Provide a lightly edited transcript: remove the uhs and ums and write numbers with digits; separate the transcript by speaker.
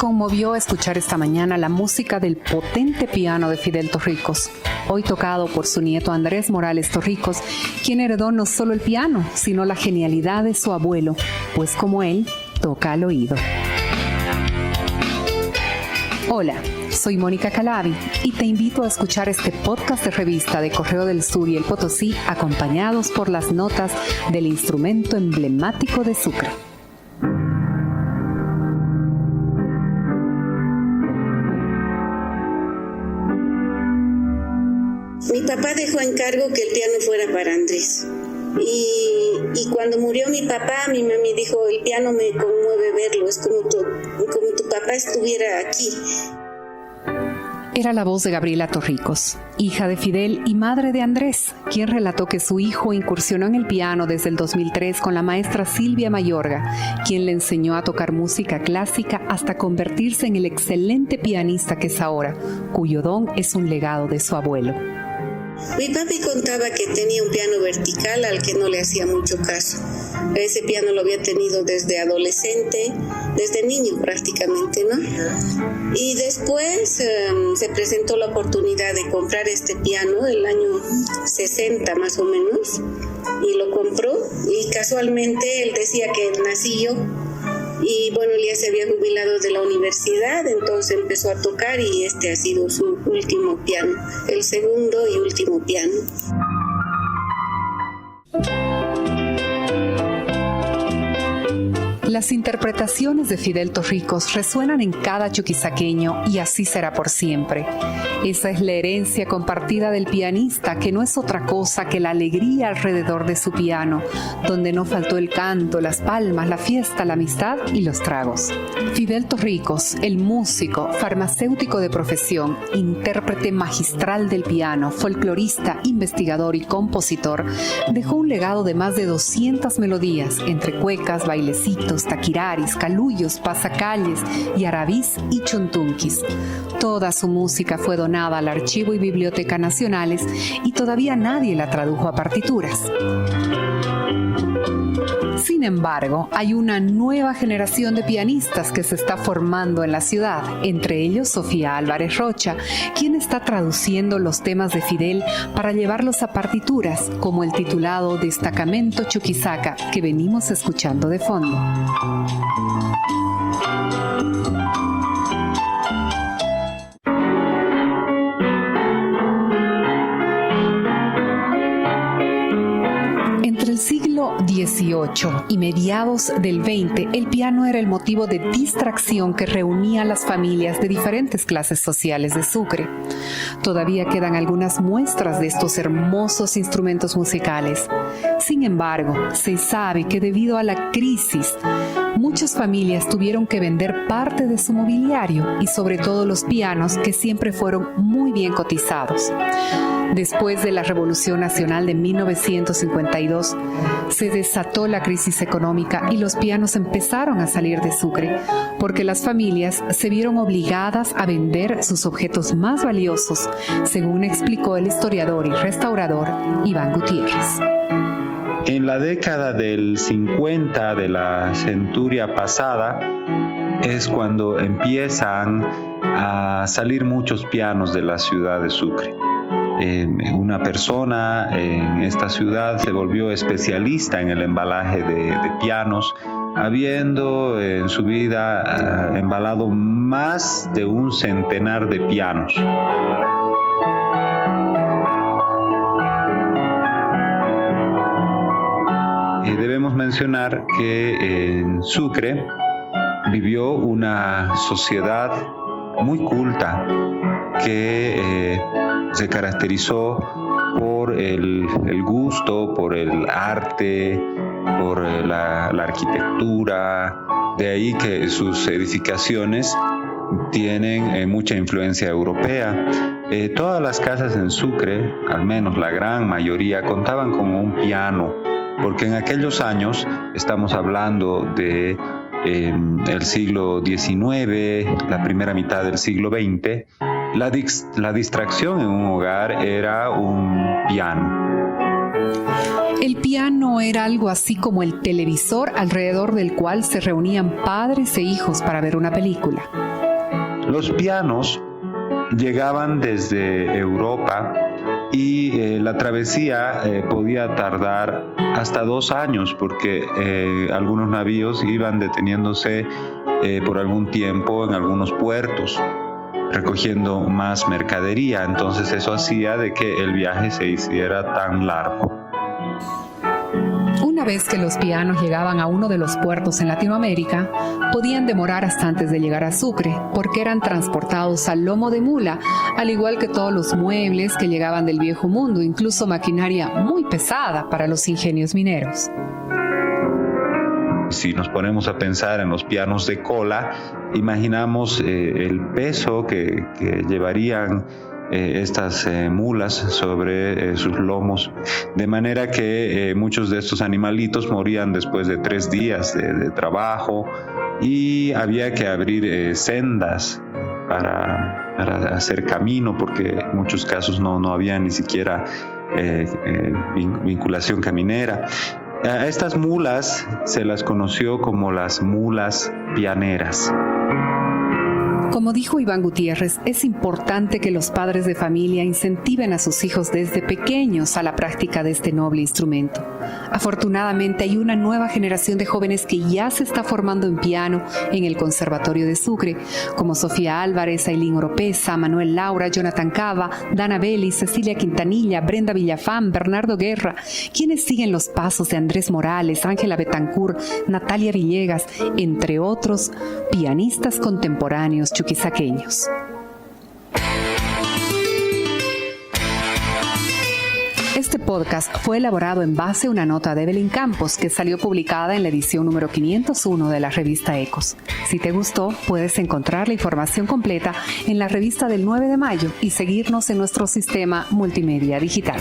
Speaker 1: conmovió escuchar esta mañana la música del potente piano de Fidel Torricos, hoy tocado por su nieto Andrés Morales Torricos, quien heredó no solo el piano, sino la genialidad de su abuelo, pues como él, toca al oído. Hola, soy Mónica Calavi y te invito a escuchar este podcast de revista de Correo del Sur y El Potosí, acompañados por las notas del instrumento emblemático de Sucre.
Speaker 2: Mi papá dejó encargo que el piano fuera para Andrés. Y cuando murió mi papá, mi mami dijo, el piano me conmueve verlo, es como tu papá estuviera aquí.
Speaker 1: Era la voz de Gabriela Torricos, hija de Fidel y madre de Andrés, quien relató que su hijo incursionó en el piano desde el 2003 con la maestra Silvia Mayorga, quien le enseñó a tocar música clásica hasta convertirse en el excelente pianista que es ahora, cuyo don es un legado de su abuelo.
Speaker 2: Mi papi contaba que tenía un piano vertical al que no le hacía mucho caso. Ese piano lo había tenido desde adolescente, desde niño prácticamente, ¿no? Y después se presentó la oportunidad de comprar este piano el año 60 más o menos, y lo compró, y casualmente él decía que nací yo. Y bueno, él ya se había jubilado de la universidad, entonces empezó a tocar y este ha sido su último piano, el segundo y último piano.
Speaker 1: Las interpretaciones de Fidel Torricos resuenan en cada chuquisaqueño y así será por siempre. Esa es la herencia compartida del pianista, que no es otra cosa que la alegría alrededor de su piano, donde no faltó el canto, las palmas, la fiesta, la amistad y los tragos. Fidel Torricos, el músico, farmacéutico de profesión, intérprete magistral del piano, folclorista, investigador y compositor, dejó un legado de más de 200 melodías, entre cuecas, bailecitos, taquiraris, caluyos, pasacalles, yarabís y chuntunquis. Toda su música fue donada al Archivo y Biblioteca Nacionales y todavía nadie la tradujo a partituras. Sin embargo, hay una nueva generación de pianistas que se está formando en la ciudad, entre ellos Sofía Álvarez Rocha, quien está traduciendo los temas de Fidel para llevarlos a partituras, como el titulado Destacamento Chuquisaca, que venimos escuchando de fondo. Entre el siglo XVIII y mediados del XX, el piano era el motivo de distracción que reunía a las familias de diferentes clases sociales de Sucre. Todavía quedan algunas muestras de estos hermosos instrumentos musicales. Sin embargo, se sabe que debido a la crisis, muchas familias tuvieron que vender parte de su mobiliario y sobre todo los pianos, que siempre fueron muy bien cotizados. Después de la Revolución Nacional de 1952, se desató la crisis económica y los pianos empezaron a salir de Sucre, porque las familias se vieron obligadas a vender sus objetos más valiosos, según explicó el historiador y restaurador Iván Gutiérrez.
Speaker 3: En la década del 50 de la centuria pasada es cuando empiezan a salir muchos pianos de la ciudad de Sucre. Una persona en esta ciudad se volvió especialista en el embalaje de pianos, habiendo en su vida embalado más de un centenar de pianos. Debemos mencionar que en Sucre vivió una sociedad muy culta que se caracterizó por el gusto, por el arte, por la arquitectura. De ahí que sus edificaciones tienen mucha influencia europea. Todas las casas en Sucre, al menos la gran mayoría, contaban con un piano, porque en aquellos años, estamos hablando de el siglo XIX, la primera mitad del siglo XX, la distracción en un hogar era un piano.
Speaker 1: El piano era algo así como el televisor alrededor del cual se reunían padres e hijos para ver una película.
Speaker 3: Los pianos llegaban desde Europa y la travesía podía tardar hasta 2 años porque algunos navíos iban deteniéndose por algún tiempo en algunos puertos recogiendo más mercadería, entonces eso hacía de que el viaje se hiciera tan largo.
Speaker 1: Una vez que los pianos llegaban a uno de los puertos en Latinoamérica, podían demorar hasta antes de llegar a Sucre, porque eran transportados al lomo de mula, al igual que todos los muebles que llegaban del viejo mundo, incluso maquinaria muy pesada para los ingenios mineros.
Speaker 3: Si nos ponemos a pensar en los pianos de cola, imaginamos el peso que llevarían estas mulas sobre sus lomos, de manera que muchos de estos animalitos morían después de 3 días de trabajo y había que abrir sendas para hacer camino, porque en muchos casos no había ni siquiera vinculación caminera. A estas mulas se las conoció como las mulas pianeras.
Speaker 1: Como dijo Iván Gutiérrez, es importante que los padres de familia incentiven a sus hijos desde pequeños a la práctica de este noble instrumento. Afortunadamente hay una nueva generación de jóvenes que ya se está formando en piano en el Conservatorio de Sucre, como Sofía Álvarez, Ailín Oropesa, Manuel Laura, Jonathan Cava, Dana Belli, Cecilia Quintanilla, Brenda Villafán, Bernardo Guerra, quienes siguen los pasos de Andrés Morales, Ángela Betancourt, Natalia Villegas, entre otros pianistas contemporáneos chuquisaqueños. Este podcast fue elaborado en base a una nota de Evelyn Campos que salió publicada en la edición número 501 de la revista Ecos. Si te gustó, puedes encontrar la información completa en la revista del 9 de mayo y seguirnos en nuestro sistema multimedia digital.